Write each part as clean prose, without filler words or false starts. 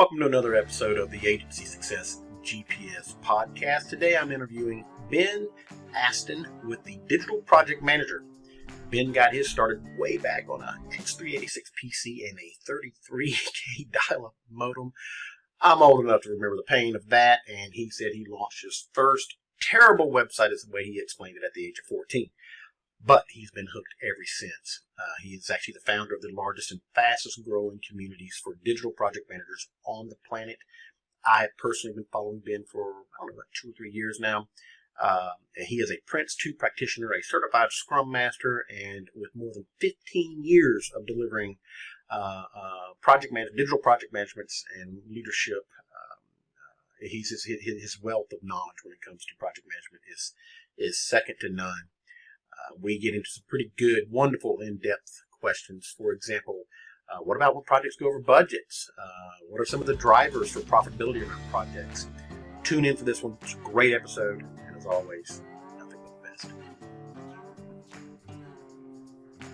Welcome to another episode of the Agency Success GPS podcast. Today I'm interviewing Ben Aston with the Digital Project Manager. Ben got his started way back on a X386 PC and a 33K dial-up modem. I'm old enough to remember the pain of that, and he said he launched his first terrible website, is the way he explained it, at the age of 14. But he's been hooked ever since. He is actually the founder of the largest and fastest growing communities for digital project managers on the planet. I have personally been following Ben for, about 2 or 3 years now. He is a Prince 2 practitioner, a certified Scrum Master, and with more than 15 years of delivering digital project managements and leadership. His wealth of knowledge when it comes to project management is second to none. We get into some pretty good, wonderful, in-depth questions. For example, what about when projects go over budgets? What are some of the drivers for profitability around projects? Tune in for this one. It's a great episode. And as always, nothing but the best.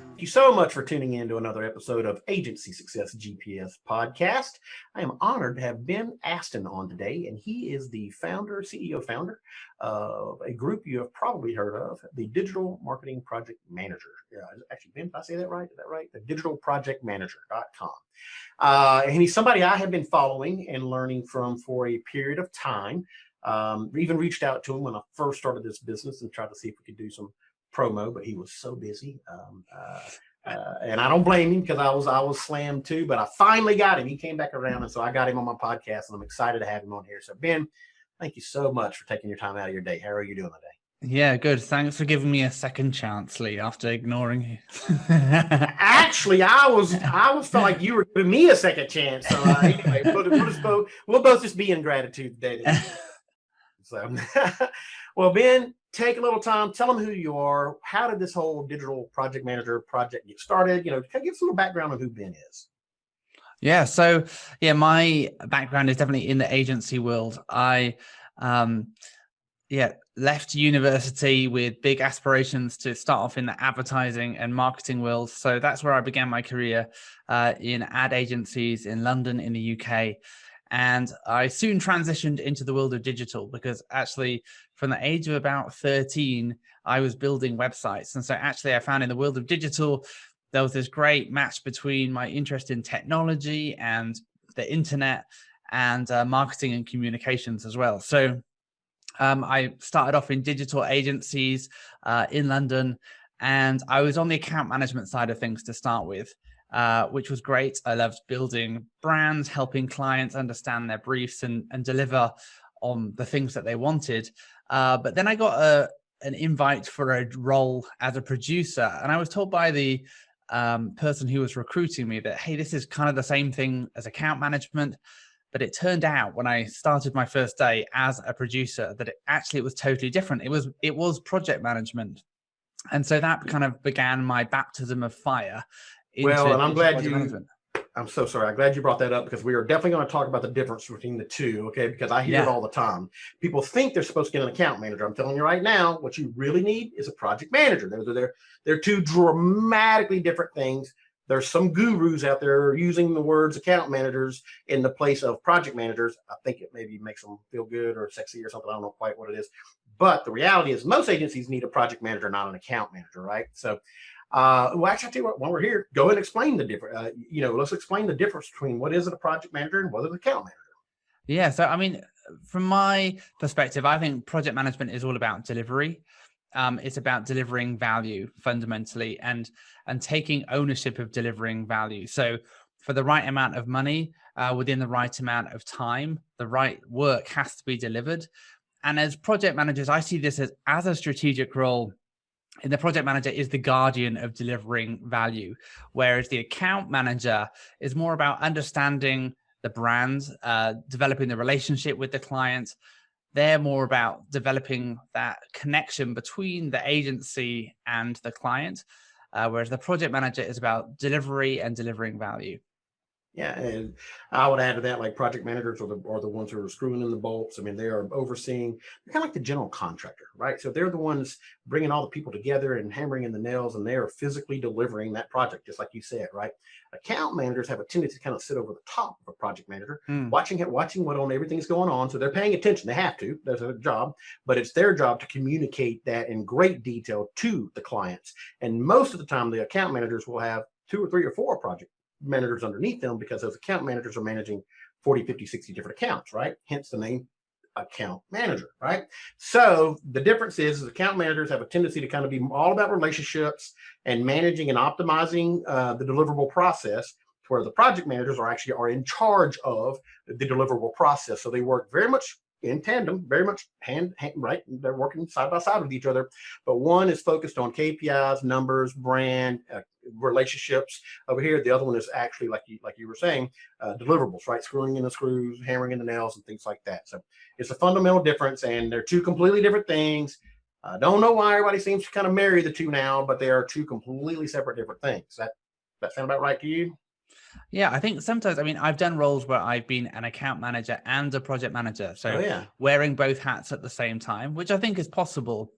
Thank you so much for tuning in to another episode of Agency Success GPS podcast. I am honored to have Ben Aston on today, and he is the CEO founder of a group you have probably heard of, the Digital Marketing Project Manager. Actually, Ben, did I say that right? Is that right? The digitalprojectmanager.com. And he's somebody I have been following and learning from for a period of time. Even reached out to him when I first started this business and tried to see if we could do some promo, but he was so busy. And I don't blame him, because I was slammed too, but I finally got him. He came back around, and so I got him on my podcast, and I'm excited to have him on here. So Ben, thank you so much for taking your time out of your day. How are you doing today? Yeah, good. Thanks for giving me a second chance, Lee, after ignoring you. Actually, I felt like you were giving me a second chance. So anyway, we'll both just be in gratitude today. So, well, Ben, take a little time. Tell them who you are. How did this whole digital project manager project get started? Give us a little background on who Ben is. Yeah. So, my background is definitely in the agency world. I, left university with big aspirations to start off in the advertising and marketing world. So that's where I began my career in ad agencies in London, in the UK. And I soon transitioned into the world of digital, because actually from the age of about 13, I was building websites. And so actually I found in the world of digital, there was this great match between my interest in technology and the internet and marketing and communications as well. So I started off in digital agencies in London, and I was on the account management side of things to start with. Which was great. I loved building brands, helping clients understand their briefs and deliver on the things that they wanted. But then I got an invite for a role as a producer. And I was told by the person who was recruiting me that, hey, this is kind of the same thing as account management. But it turned out when I started my first day as a producer that it was totally different. It was project management. And so that kind of began my baptism of fire. Well, and I'm so sorry. I'm glad you brought that up, because we are definitely going to talk about the difference between the two, okay? Because I hear it all the time. People think they're supposed to get an account manager. I'm telling you right now, what you really need is a project manager. They're two dramatically different things. There's some gurus out there using the words account managers in the place of project managers. I think it maybe makes them feel good or sexy or something. I don't know quite what it is. But the reality is most agencies need a project manager, not an account manager, right? So actually, I tell you what, while we're here, go ahead and explain the difference. Let's explain the difference between what is a project manager and what is an account manager. Yeah. So, from my perspective, I think project management is all about delivery. It's about delivering value fundamentally and taking ownership of delivering value. So for the right amount of money, within the right amount of time, the right work has to be delivered. And as project managers, I see this as a strategic role. And the project manager is the guardian of delivering value, whereas the account manager is more about understanding the brand, developing the relationship with the client. They're more about developing that connection between the agency and the client, whereas the project manager is about delivery and delivering value. Yeah, and I would add to that, like project managers are the ones who are screwing in the bolts. I mean, they are overseeing, they're kind of like the general contractor, right? So they're the ones bringing all the people together and hammering in the nails, and they are physically delivering that project, just like you said, right? Account managers have a tendency to kind of sit over the top of a project manager, Mm. watching what on everything's going on. So they're paying attention. They have to. That's their job, but it's their job to communicate that in great detail to the clients. And most of the time, the account managers will have two or three or four project managers underneath them, because those account managers are managing 40, 50, 60 different accounts, right? Hence the name account manager, right? So the difference is account managers have a tendency to kind of be all about relationships and managing and optimizing the deliverable process, where the project managers are in charge of the deliverable process. So they work very much in tandem, very much hand right. They're working side by side with each other, but one is focused on KPIs, numbers, brand, relationships over here. The other one is actually, like you were saying, deliverables, right? Screwing in the screws, hammering in the nails, and things like that. So it's a fundamental difference, and they're two completely different things. I don't know why everybody seems to kind of marry the two now, but they are two completely separate, different things. That sound about right to you? Yeah, I think sometimes, I mean, I've done roles where I've been an account manager and a project manager. Oh So yeah, wearing both hats at the same time, which I think is possible.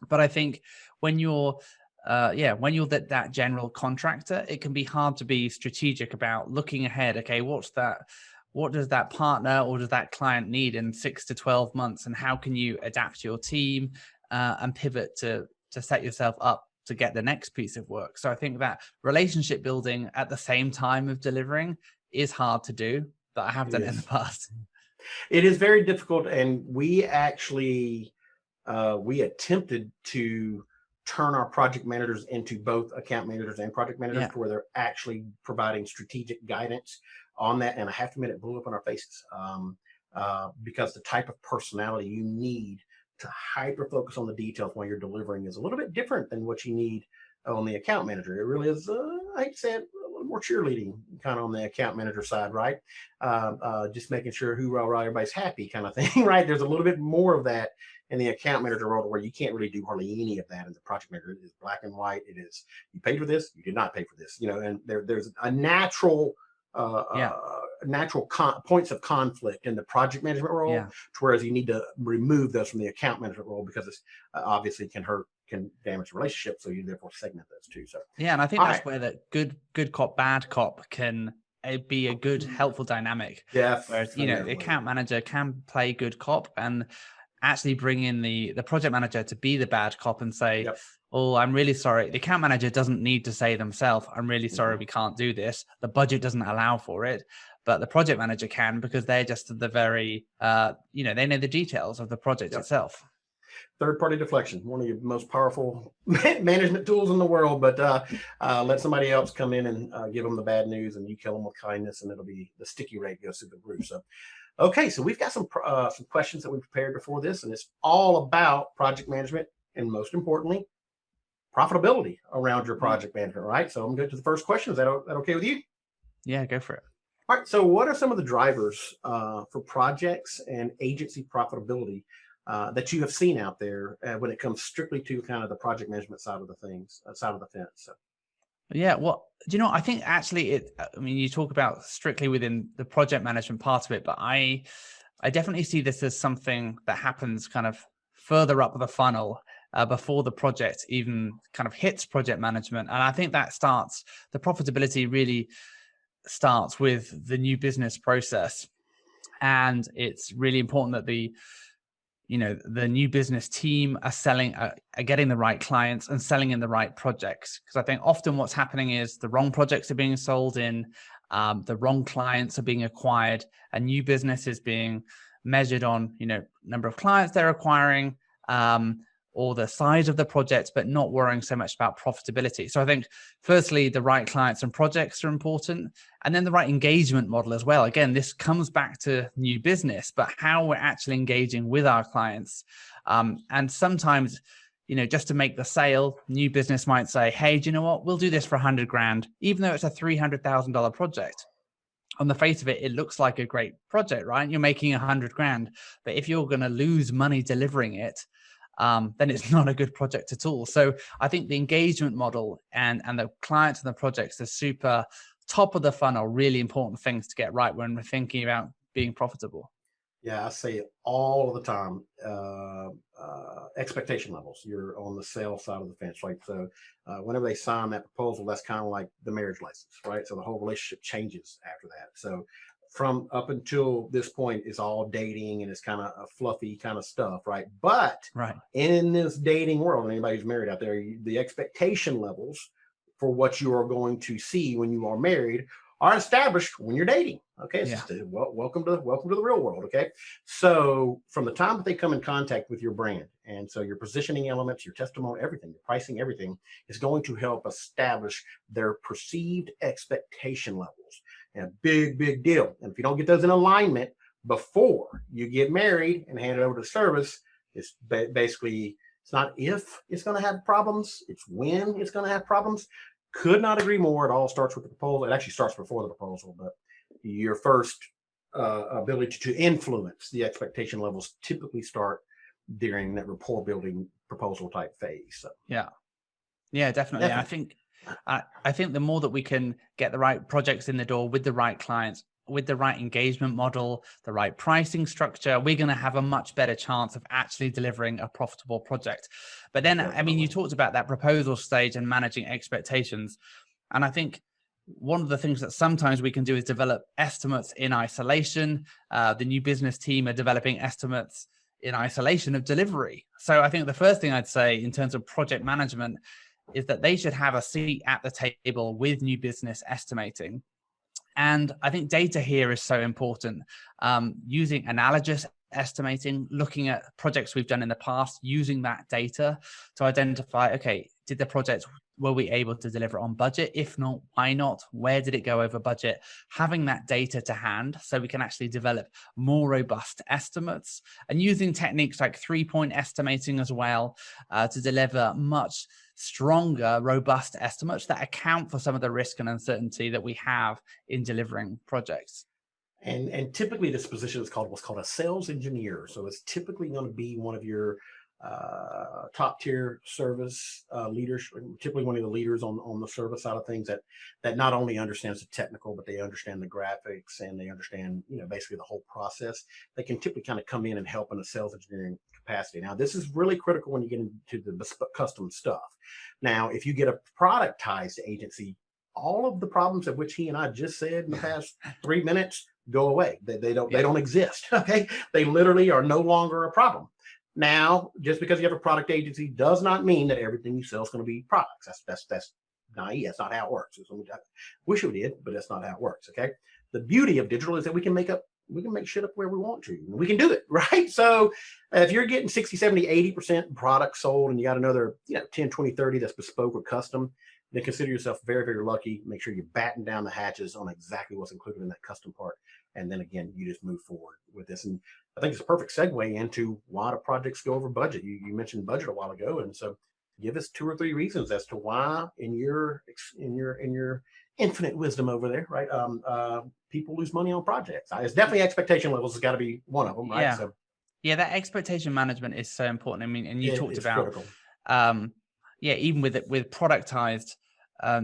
But I think when you're, when you're that general contractor, it can be hard to be strategic about looking ahead. Okay, what does that partner or does that client need in 6 to 12 months? And how can you adapt your team and pivot to set yourself up to get the next piece of work? So I think that relationship building at the same time of delivering is hard to do, but I have it done it in the is. past. It is very difficult, and we actually we attempted to turn our project managers into both account managers and project managers, Yeah. to where they're actually providing strategic guidance on that. And I have to admit, it blew up in our faces, because the type of personality you need to hyper focus on the details while you're delivering is a little bit different than what you need on the account manager. It really is, I hate to say it, a little more cheerleading kind of on the account manager side, right? Just making sure hoorah, everybody's happy kind of thing, right? There's a little bit more of that in the account manager role, where you can't really do hardly any of that in the project manager. It is black and white. It is, you paid for this, you did not pay for this, and there's a natural Yeah. points of conflict in the project management role, Yeah. whereas you need to remove those from the account management role, because it's obviously can damage the relationship. So you therefore segment those two. So Yeah, and I think all that's right, where the good cop, bad cop can be a good, helpful dynamic. Whereas, the definitely. account manager can play good cop and actually bring in the project manager to be the bad cop and say, Yep. "Oh, I'm really sorry." The account manager doesn't need to say themselves, "I'm really sorry, No. we can't do this. The budget doesn't allow for it." But the project manager can, because they're just the very, they know the details of the project Yep. itself. Third party deflection, one of your most powerful management tools in the world. But let somebody else come in and give them the bad news, and you kill them with kindness, and it'll be, the sticky rate goes through the roof. So okay, so we've got some questions that we prepared before this, and it's all about project management, and most importantly, profitability around your Mm. project management. Right. So I'm going to the first question. Is that okay with you? Yeah, go for it. All right. So what are some of the drivers for projects and agency profitability that you have seen out there when it comes strictly to kind of the project management side of the things, side of the fence? So, Yeah, well, do you know, I think actually I mean, you talk about strictly within the project management part of it, but I definitely see this as something that happens kind of further up the funnel before the project even kind of hits project management. And I think the profitability really starts with the new business process. And it's really important that the new business team are getting the right clients and selling in the right projects. Because I think often what's happening is the wrong projects are being sold in, the wrong clients are being acquired, and new business is being measured on, number of clients they're acquiring, or the size of the project, but not worrying so much about profitability. So I think firstly, the right clients and projects are important, and then the right engagement model as well. Again, this comes back to new business, but how we're actually engaging with our clients. And sometimes, just to make the sale, new business might say, "Hey, do you know what? We'll do this for 100 grand, even though it's a $300,000 project." On the face of it, it looks like a great project, right? You're making 100 grand, but if you're going to lose money delivering it, then it's not a good project at all. So I think the engagement model and the clients and the projects are super top of the funnel, really important things to get right when we're thinking about being profitable? Yeah, I say it all of the time. Expectation levels. You're on the sales side of the fence, right? So whenever they sign that proposal, that's kind of like the marriage license, right? So the whole relationship changes after that. So from up until this point, it's all dating and it's kind of a fluffy kind of stuff, right? But Right. in this dating world, anybody who's married out there, the expectation levels for what you are going to see when you are married are established when you're dating. Okay, Yeah. welcome to the real world. Okay, so from the time that they come in contact with your brand, and so your positioning elements, your testimony, everything, your pricing, everything is going to help establish their perceived expectation levels. And a big deal. And if you don't get those in alignment before you get married and hand it over to service, it's basically, it's not if it's going to have problems, it's when it's going to have problems. Could not agree more. It all starts with the proposal. It actually starts before the proposal, but your first ability to influence the expectation levels typically start during that rapport building proposal type phase. So yeah, definitely. I think the more that we can get the right projects in the door with the right clients, with the right engagement model, the right pricing structure, we're going to have a much better chance of actually delivering a profitable project. But then, I mean, you talked about that proposal stage and managing expectations. And I think one of the things that sometimes we can do is develop estimates in isolation. The new business team are developing estimates in isolation of delivery. So I think the first thing I'd say in terms of project management is that they should have a seat at the table with new business estimating. And I think data here is so important. Using analogous estimating, looking at projects we've done in the past, using that data to identify, okay, did the project, were we able to deliver on budget? If not, why not? Where did it go over budget? Having that data to hand so we can actually develop more robust estimates, and using techniques like 3-point estimating as well to deliver much stronger, robust estimates that account for some of the risk and uncertainty that we have in delivering projects. And typically this position is what's called a sales engineer. So it's typically going to be one of your top tier service leaders, typically one of the leaders on the service side of things that not only understands the technical, but they understand the graphics and they understand, basically the whole process. They can typically kind of come in and help in a sales engineering capacity. Now, this is really critical when you get into the custom stuff. Now, if you get a productized agency, all of the problems of which he and I just said in the past 3 minutes go away. They don't exist. Okay, they literally are no longer a problem. Now, just because you have a product agency does not mean that everything you sell is going to be products. That's naive. That's not how it works. I wish it did, but that's not how it works. Okay, the beauty of digital is that we can make shit up where we want to. We can do it, right? So if you're getting 60, 70, 80% product sold and you got another 10, 20, 30 that's bespoke or custom, then consider yourself very, very lucky. Make sure you batten down the hatches on exactly what's included in that custom part. And then again, you just move forward with this. And I think it's a perfect segue into why do projects go over budget. You mentioned budget a while ago. And so give us 2 or 3 reasons as to why in your infinite wisdom over there, right? People lose money on projects. It's definitely expectation levels has got to be one of them, right? Yeah. Yeah, that expectation management is so important. I mean, and you talked about, even with productized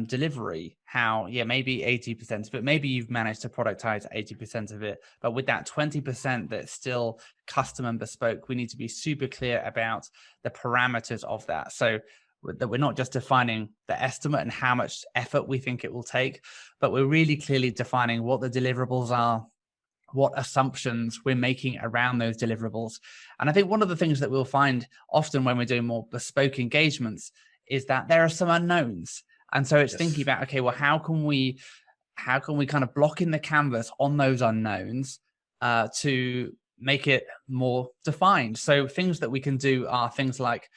delivery, how maybe 80% of it, maybe you've managed to productize 80% of it, but with that 20% that's still custom and bespoke, we need to be super clear about the parameters of that, so that we're not just defining the estimate and how much effort we think it will take, but we're really clearly defining what the deliverables are, what assumptions we're making around those deliverables. And I think one of the things that we'll find often when we're doing more bespoke engagements is that there are some unknowns. And so it's thinking about, okay, well, how can we kind of block in the canvas on those unknowns to make it more defined? So things that we can do are things like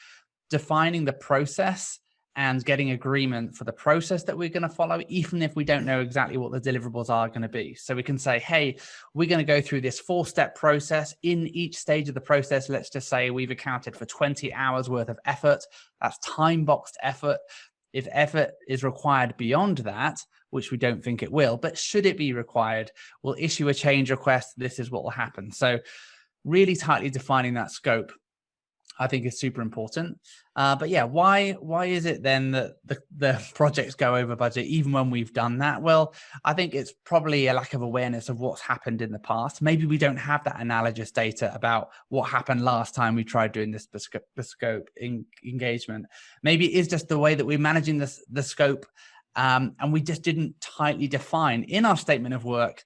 defining the process and getting agreement for the process that we're going to follow, even if we don't know exactly what the deliverables are going to be. So we can say, hey, we're going to go through this 4-step process. In each stage of the process, let's just say we've accounted for 20 hours worth of effort. That's time-boxed effort. If effort is required beyond that, which we don't think it will, but should it be required, we'll issue a change request. This is what will happen. So really tightly defining that scope. I think is super important. But yeah, why is it then that the projects go over budget even when we've done that? Well, I think it's probably a lack of awareness of what's happened in the past. Maybe we don't have that analogous data about what happened last time we tried doing this bespoke engagement. Maybe it is just the way that we're managing the scope, and we just didn't tightly define in our statement of work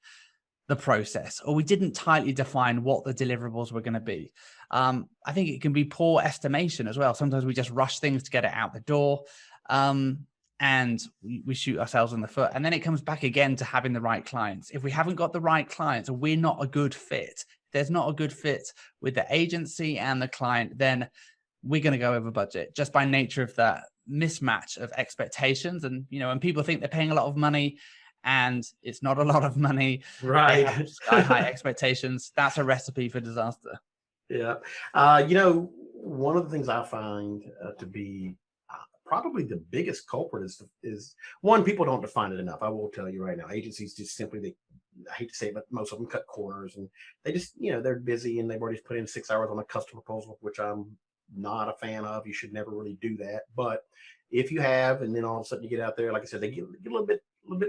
the process, or we didn't tightly define what the deliverables were going to be. I think it can be poor estimation as well. Sometimes we just rush things to get it out the door, and we shoot ourselves in the foot. And then it comes back again to having the right clients. If we haven't got the right clients, or we're not a good fit, if there's not a good fit with the agency and the client, then we're going to go over budget just by nature of that mismatch of expectations. And, when people think they're paying a lot of money, and it's not a lot of money, right? They have sky high expectations. That's a recipe for disaster. Yeah. One of the things I find to be probably the biggest culprit is one, people don't define it enough. I will tell you right now, agencies just simply, I hate to say it, but most of them cut corners, and they just, they're busy and they've already put in 6 hours on a custom proposal, which I'm not a fan of. You should never really do that. But if you have, and then all of a sudden you get out there, like I said, they get a little bit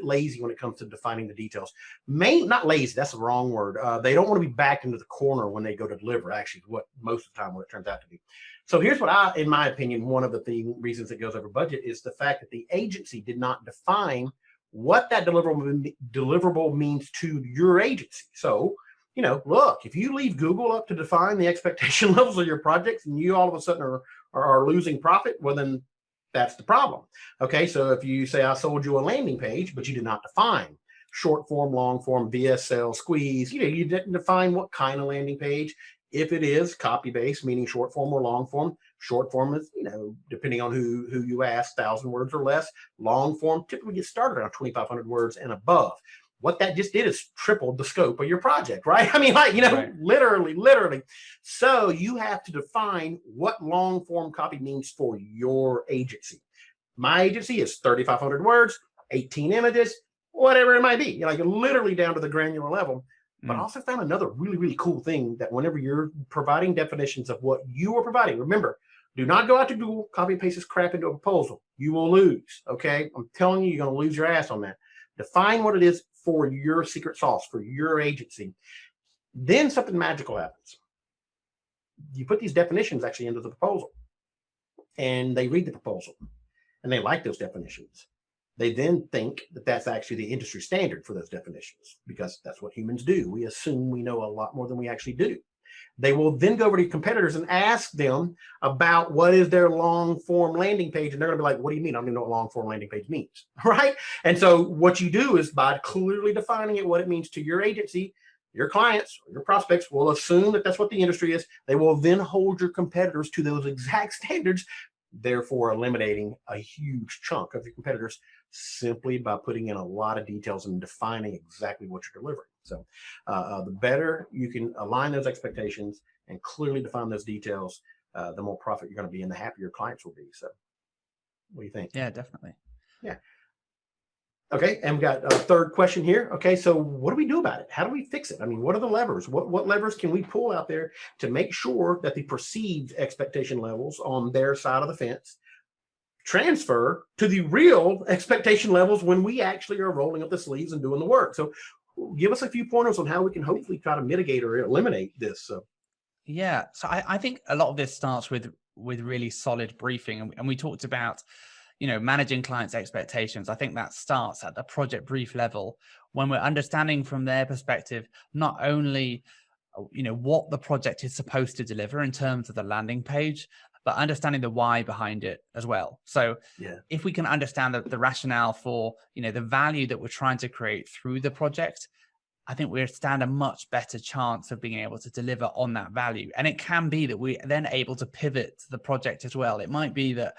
lazy when it comes to defining the details. Not lazy, that's the wrong word. They don't want to be backed into the corner when they go to deliver, actually, what most of the time what it turns out to be. So here's what in my opinion, one of the reasons it goes over budget is the fact that the agency did not define what that deliverable means to your agency. So, look, if you leave Google up to define the expectation levels of your projects and you all of a sudden are losing profit, well, then that's the problem. Okay, so if you say I sold you a landing page, but you did not define short form, long form, VSL, squeeze, you didn't define what kind of landing page. If it is copy based, meaning short form or long form, short form is, depending on who you ask, 1,000 words or less. Long form typically gets started around 2,500 words and above. What that just did is tripled the scope of your project, right? I mean, right. literally. So you have to define what long form copy means for your agency. My agency is 3,500 words, 18 images, whatever it might be, literally down to the granular level. But I also found another really, really cool thing, that whenever you're providing definitions of what you are providing, remember, do not go out to Google, copy and paste this crap into a proposal. You will lose, okay? I'm telling you, you're going to lose your ass on that. Define what it is for your secret sauce, for your agency. Then something magical happens. You put these definitions actually into the proposal, and they read the proposal, and they like those definitions. They then think that that's actually the industry standard for those definitions, because that's what humans do. We assume we know a lot more than we actually do. They will then go over to competitors and ask them about what is their long form landing page. And they're going to be like, what do you mean? I don't even know what long form landing page means, right? And so what you do is, by clearly defining it, what it means to your agency, your clients, your prospects will assume that that's what the industry is. They will then hold your competitors to those exact standards, therefore eliminating a huge chunk of your competitors simply by putting in a lot of details and defining exactly what you're delivering. So the better you can align those expectations and clearly define those details, the more profit you're going to be and the happier your clients will be. So what do you think? Yeah, definitely. Yeah. Okay, and we've got a third question here. Okay, so what do we do about it? How do we fix it? I mean, what are the levers? What levers can we pull out there to make sure that the perceived expectation levels on their side of the fence transfer to the real expectation levels when we actually are rolling up the sleeves and doing the work? So give us a few pointers on how we can hopefully try to mitigate or eliminate this. Yeah, so I think a lot of this starts with really solid briefing, and we talked about managing clients' expectations. I think that starts at the project brief level, when we're understanding from their perspective not only what the project is supposed to deliver in terms of the landing page, but understanding the why behind it as well. So if we can understand the rationale for the value that we're trying to create through the project, I think we stand a much better chance of being able to deliver on that value. And it can be that we're then able to pivot to the project as well. It might be that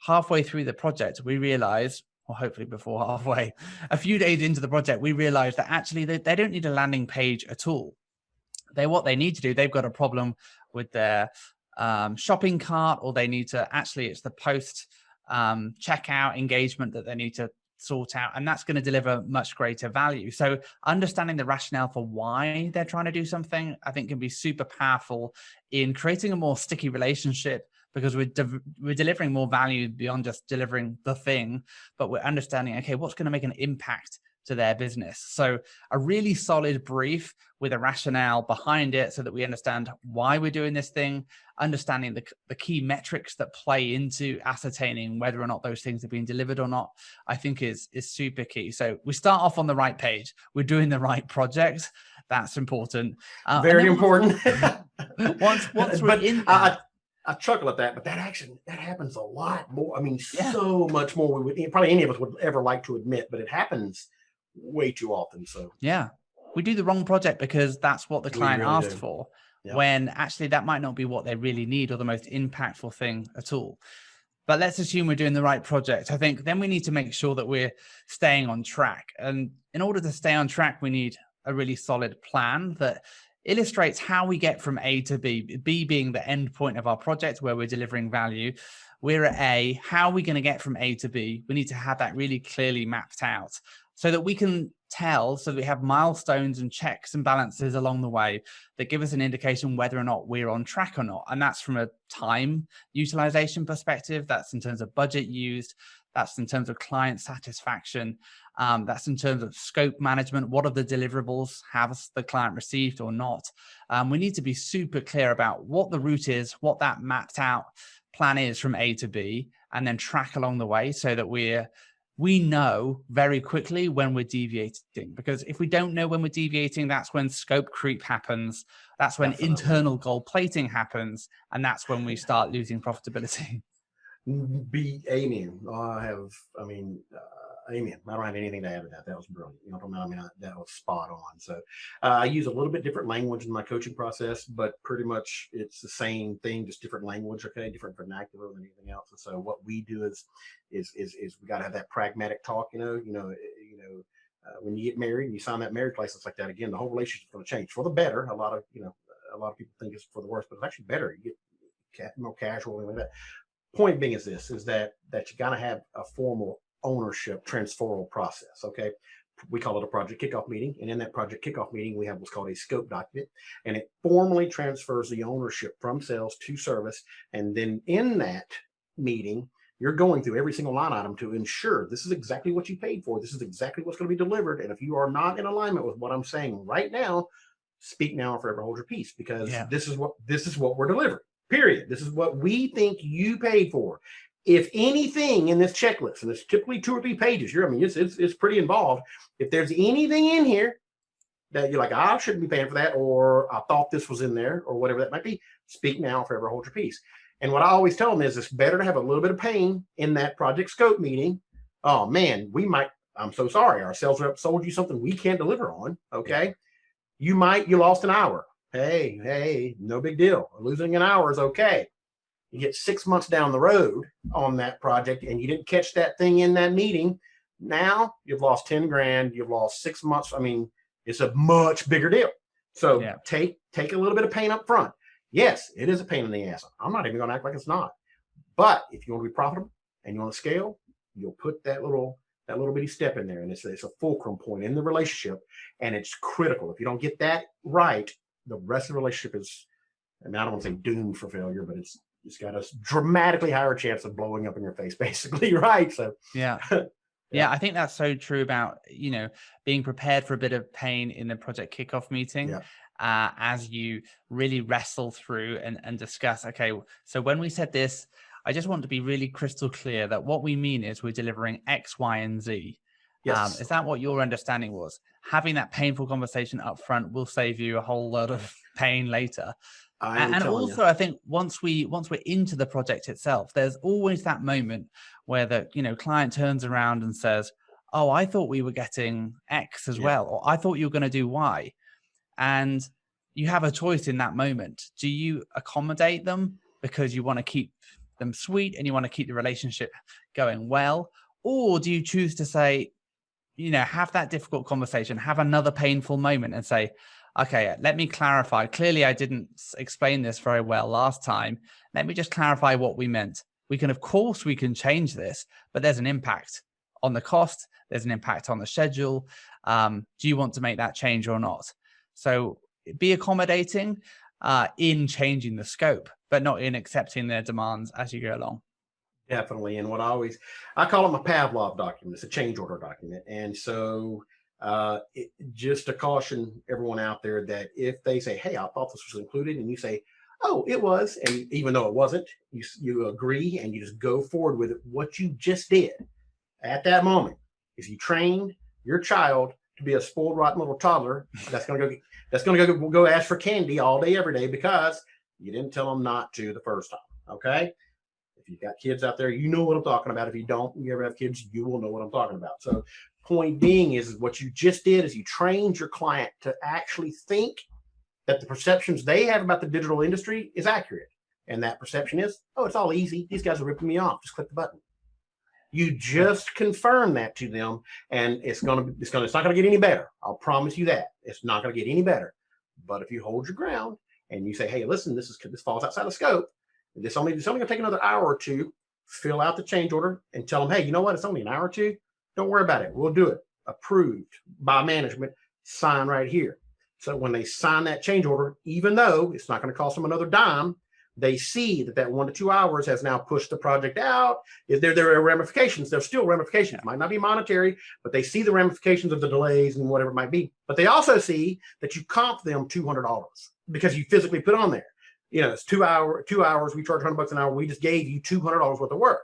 halfway through the project, we realize, or hopefully before halfway, a few days into the project, we realize that actually they don't need a landing page at all. What they need to do, they've got a problem with their shopping cart, or they need to, actually it's the post checkout engagement that they need to sort out, and that's going to deliver much greater value. So understanding the rationale for why they're trying to do something, I think, can be super powerful in creating a more sticky relationship, because we're delivering more value beyond just delivering the thing, but we're understanding, okay, what's going to make an impact to their business. So a really solid brief with a rationale behind it, so that we understand why we're doing this thing, understanding the key metrics that play into ascertaining whether or not those things are being delivered or not, I think is super key. So we start off on the right page. We're doing the right project. That's important. Very important. Once we're in that, I chuckle at that, but that happens a lot more. I mean, so much more probably any of us would ever like to admit, but it happens way too often. So yeah, we do the wrong project because that's what the client really asked for, when actually that might not be what they really need or the most impactful thing at all. But let's assume we're doing the right project. I think then we need to make sure that we're staying on track. And in order to stay on track, we need a really solid plan that illustrates how we get from A to B, B being the end point of our project where we're delivering value. We're at A, how are we going to get from A to B? We need to have that really clearly mapped out so that we can tell, so that we have milestones and checks and balances along the way that give us an indication whether or not we're on track or not. And that's from a time utilization perspective. That's in terms of budget used. That's in terms of client satisfaction. That's in terms of scope management. What are the deliverables? Has the client received or not? We need to be super clear about what the route is, what that mapped out plan is from A to B, and then track along the way so that we know very quickly when we're deviating. Because if we don't know when we're deviating, that's when scope creep happens. That's when internal gold plating happens. And that's when we start losing profitability. Amen. Amen. I don't have anything to add to that. That was brilliant. You know what I mean? That was spot on. So I use a little bit different language in my coaching process, but pretty much it's the same thing, just different language, okay, different vernacular than anything else. And so what we do is we got to have that pragmatic talk. When you get married and you sign that marriage license like that, again, the whole relationship is going to change for the better. A lot of people think it's for the worse, but it's actually better. You get more casual and like that. Point being is that you got to have a formal ownership transferal process. Okay. We call it a project kickoff meeting. And in that project kickoff meeting, we have what's called a scope document, and it formally transfers the ownership from sales to service. And then in that meeting, you're going through every single line item to ensure this is exactly what you paid for. This is exactly what's going to be delivered. And if you are not in alignment with what I'm saying right now, speak now or forever hold your peace, because this is what we're delivering. Period. This is what we think you paid for. If anything in this checklist, and it's typically 2 or 3 pages, it's pretty involved. If there's anything in here that you're like, I shouldn't be paying for that, or I thought this was in there, or whatever that might be, speak now, forever hold your peace. And what I always tell them is it's better to have a little bit of pain in that project scope meeting. Oh man, I'm so sorry. Our sales rep sold you something we can't deliver on. Okay. You lost an hour. Hey, no big deal. Losing an hour is okay. You get 6 months down the road on that project and you didn't catch that thing in that meeting. Now you've lost 10 grand. You've lost 6 months. I mean, it's a much bigger deal. So take a little bit of pain up front. Yes, it is a pain in the ass. I'm not even going to act like it's not. But if you want to be profitable and you want to scale, you'll put that little bitty step in there, and it's a fulcrum point in the relationship, and it's critical. If you don't get that right, the rest of the relationship is, and I don't want to say doomed for failure, but it's got a dramatically higher chance of blowing up in your face, basically, right? So yeah, I think that's so true about being prepared for a bit of pain in the project kickoff meeting. As you really wrestle through and discuss, okay, so when we said this, I just want to be really crystal clear that what we mean is we're delivering X, Y, and Z. Yes. Is that what your understanding was? Having that painful conversation up front will save you a whole lot of pain later. And also, I think once we're into the project itself, there's always that moment where the client turns around and says, "Oh, I thought we were getting X as well, or I thought you were going to do Y." And you have a choice in that moment. Do you accommodate them because you want to keep them sweet and you want to keep the relationship going well? Or do you choose to say, have that difficult conversation, have another painful moment and say, okay, let me clarify. Clearly, I didn't explain this very well last time. Let me just clarify what we meant. Of course, we can change this, but there's an impact on the cost. There's an impact on the schedule. Do you want to make that change or not? So be accommodating in changing the scope, but not in accepting their demands as you go along. Definitely. And what I call it my Pavlov document. It's a change order document. And so just to caution everyone out there that if they say, hey, I thought this was included, and you say, oh, it was, and even though it wasn't, you agree and you just go forward with it. What you just did at that moment is you trained your child to be a spoiled, rotten little toddler that's going to go ask for candy all day, every day, because you didn't tell them not to the first time. Okay. If you've got kids out there, you know what I'm talking about. If you don't, you ever have kids, you will know what I'm talking about. So point being is what you just did is you trained your client to actually think that the perceptions they have about the digital industry is accurate. And that perception is, oh, it's all easy. These guys are ripping me off. Just click the button. You just confirm that to them, and it's not going to get any better. I'll promise you that. It's not going to get any better. But if you hold your ground and you say, hey, listen, this falls outside of scope. It's only going to take another hour or two. Fill out the change order and tell them, hey, you know what? It's only an hour or two. Don't worry about it. We'll do it. Approved by management. Sign right here. So when they sign that change order, even though it's not going to cost them another dime, they see that 1 to 2 hours has now pushed the project out. If there are ramifications, there's still ramifications. Might not be monetary, but they see the ramifications of the delays and whatever it might be. But they also see that you comp them $200 because you physically put on there. It's 2 hours. We charge $100 an hour. We just gave you $200 worth of work.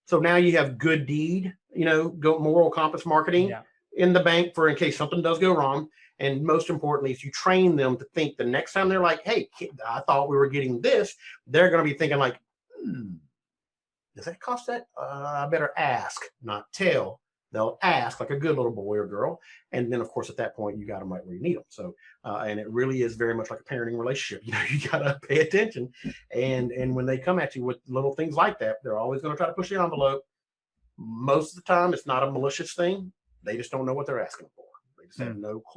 So now you have good deed, go moral compass marketing in the bank for in case something does go wrong. And most importantly, is you train them to think the next time they're like, hey, I thought we were getting this, they're going to be thinking like, does that cost that? I better ask, not tell. They'll ask like a good little boy or girl. And then, of course, at that point, you got them right where you need them. So, and it really is very much like a parenting relationship. You got to pay attention. And when they come at you with little things like that, they're always going to try to push the envelope. Most of the time, it's not a malicious thing. They just don't know what they're asking for. They just have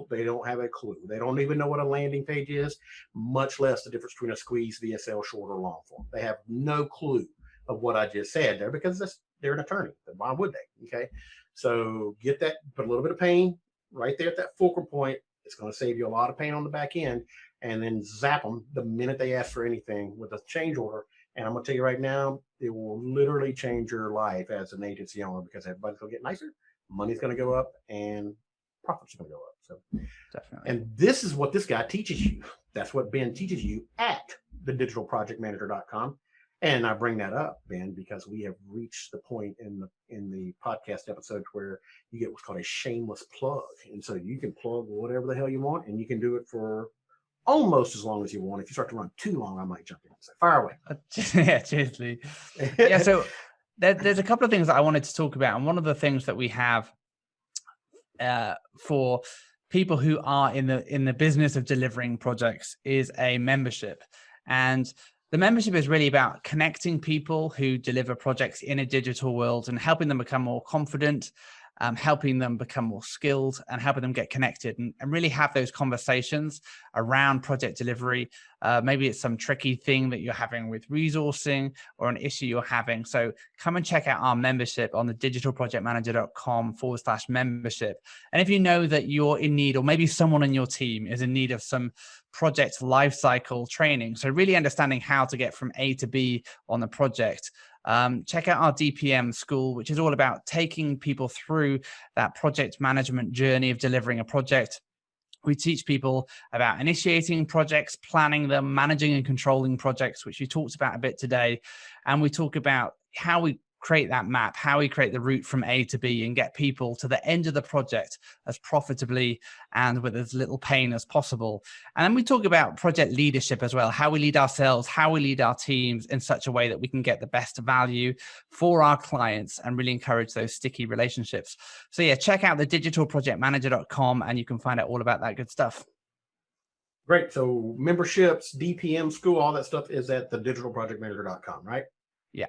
they don't have a clue. They don't even know what a landing page is, much less the difference between a squeeze, VSL, short or long form. They have no clue of what I just said there because they're an attorney. Why would they? Okay. So get that, put a little bit of pain right there at that fulcrum point. It's going to save you a lot of pain on the back end, and then zap them the minute they ask for anything with a change order. And I'm going to tell you right now, it will literally change your life as an agency owner because everybody's going to get nicer, money's going to go up, and profits are going to go up. So definitely. And this is what this guy teaches you. That's what Ben teaches you at thedigitalprojectmanager.com. And I bring that up, Ben, because we have reached the point in the podcast episode where you get what's called a shameless plug. And so you can plug whatever the hell you want, and you can do it for almost as long as you want. If you start to run too long, I might jump in and say, fire away. Yeah, cheers, Lee. Yeah, so there's a couple of things that I wanted to talk about. And one of the things that we have for people who are in the business of delivering projects is a membership. And the membership is really about connecting people who deliver projects in a digital world and helping them become more confident, helping them become more skilled, and helping them get connected and really have those conversations around project delivery. Maybe it's some tricky thing that you're having with resourcing or an issue you're having. So come and check out our membership on the digitalprojectmanager.com/membership. And if you know that you're in need, or maybe someone in your team is in need of some project lifecycle training, so really understanding how to get from A to B on the project, check out our DPM school, which is all about taking people through that project management journey of delivering a project. We teach people about initiating projects, planning them, managing and controlling projects, which we talked about a bit today. And we talk about how we create that map, how we create the route from A to B and get people to the end of the project as profitably and with as little pain as possible. And then we talk about project leadership as well, how we lead ourselves, how we lead our teams in such a way that we can get the best value for our clients and really encourage those sticky relationships. So yeah, check out the digitalprojectmanager.com and you can find out all about that good stuff. Great. So memberships, DPM school, all that stuff is at the digitalprojectmanager.com, right? Yeah.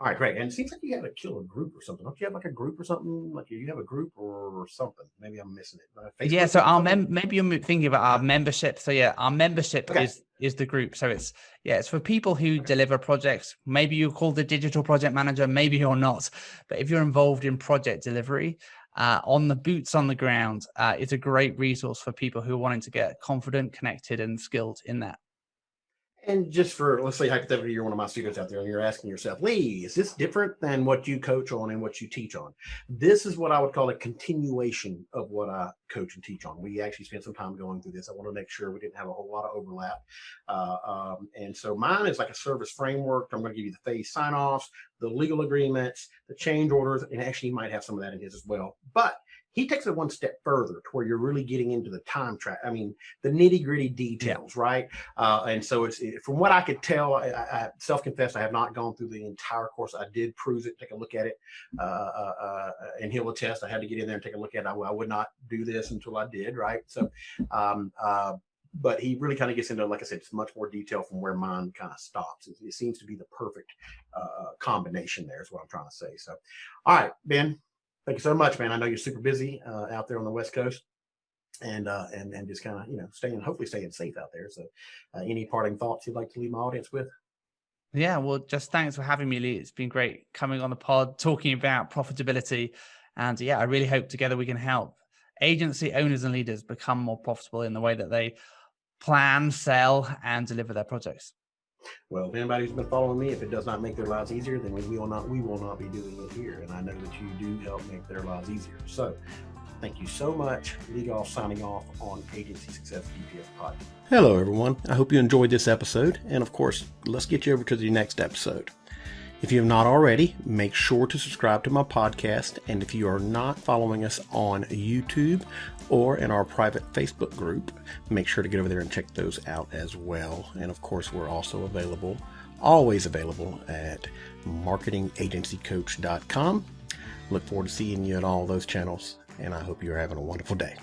All right, great. And it seems like you had to kill a group or something. Don't you have like a group or something? Like you have a group or something. Maybe I'm missing it. Yeah, so our maybe you're thinking about our membership. So yeah, our membership is the group. So it's for people who deliver projects. Maybe you're called the digital project manager, maybe you're not. But if you're involved in project delivery, on the boots on the ground, it's a great resource for people who are wanting to get confident, connected, and skilled in that. And just for, let's say hypothetically, you're one of my students out there and you're asking yourself, Lee, is this different than what you coach on and what you teach on? This is what I would call a continuation of what I coach and teach on. We actually spent some time going through this. I want to make sure we didn't have a whole lot of overlap. And so mine is like a service framework. I'm going to give you the phase sign-offs, the legal agreements, the change orders, and actually you might have some of that in his as well. But he takes it one step further to where you're really getting into the time track. I mean, the nitty gritty details, right? And so from what I could tell, I self-confessed, I have not gone through the entire course. I did peruse it, take a look at it, and he'll attest. I had to get in there and take a look at it. I would not do this until I did, right? So, but he really kind of gets into, like I said, it's much more detail from where mine kind of stops. It seems to be the perfect combination there is what I'm trying to say. So, all right, Ben. Thank you so much, man. I know you're super busy out there on the West Coast, and just kind of, hopefully staying safe out there. So, any parting thoughts you'd like to leave my audience with? Yeah, well, just thanks for having me, Lee. It's been great coming on the pod, talking about profitability, and I really hope together we can help agency owners and leaders become more profitable in the way that they plan, sell, and deliver their projects. Well, if anybody who's been following me, if it does not make their lives easier, then we will not be doing it here. And I know that you do help make their lives easier. So thank you so much. Lee Goff signing off on Agency Success GPS Pod. Hello, everyone. I hope you enjoyed this episode. And of course, let's get you over to the next episode. If you have not already, make sure to subscribe to my podcast. And if you are not following us on YouTube or in our private Facebook group, make sure to get over there and check those out as well. And of course, we're also always available at marketingagencycoach.com. Look forward to seeing you at all those channels, and I hope you're having a wonderful day.